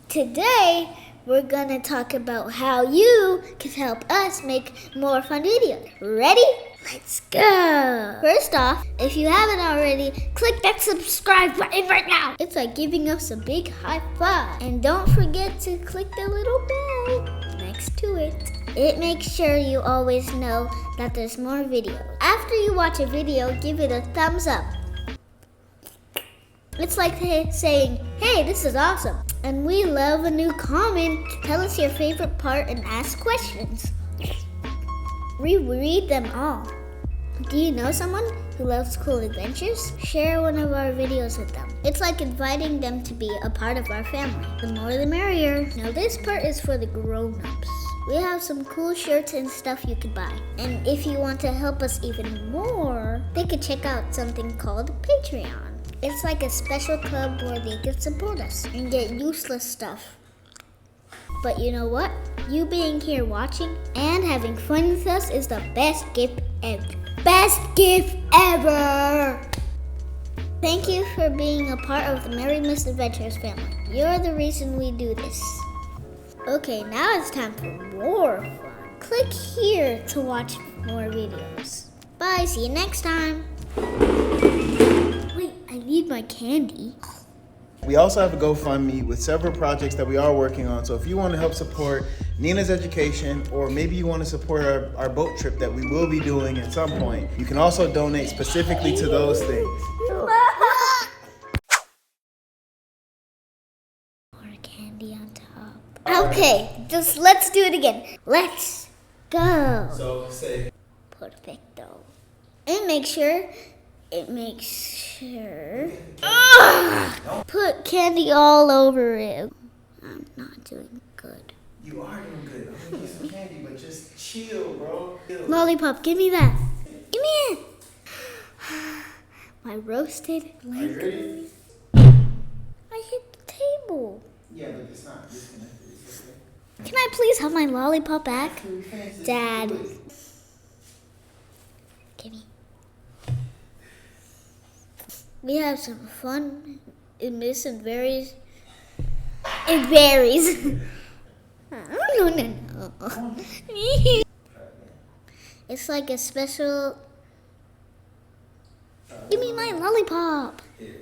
Today, we're gonna talk about how you can help us make more fun videos. Ready? Let's go! First off, if you haven't already, click that subscribe button right now. It's like giving us a big high five. And don't forget to click the little bell next to it. It makes sure you always know that there's more videos. After you watch a video, give it a thumbs up. It's like saying, hey, this is awesome. And we love a new comment. Tell us your favorite part and ask questions. We read them all. Do you know someone who loves cool adventures? Share one of our videos with them. It's like inviting them to be a part of our family. The more the merrier. Now this part is for the grown-ups. We have some cool shirts and stuff you could buy. And if you want to help us even more, they could check out something called Patreon. It's like a special club where they can support us and get useless stuff. But you know what? You being here watching and having fun with us is the best gift ever. Best gift ever! Thank you for being a part of the Merry Misadventures family. You're the reason we do this. Okay, now it's time for more fun. Click here to watch more videos. Bye, see you next time. Wait, I need my candy. We also have a GoFundMe with several projects that we are working on. So if you want to help support Nina's education, or maybe you want to support our boat trip that we will be doing at some point, you can also donate specifically to those things. More candy on top. Okay, just let's do it again. Let's go. So say Perfecto. And make sure. Ugh! Put candy all over it. I'm not doing good. you are doing good. I'm gonna give you some candy, but just chill, bro. Chill. Lollipop, give me that. Give me it. My roasted blanket. I hit the table. Yeah, but it's not disconnected. It's okay. Can I please have my lollipop back? Dad. Give me. We have some fun in this and varies. It varies. No. It's like a special. Give me my lollipop. Here.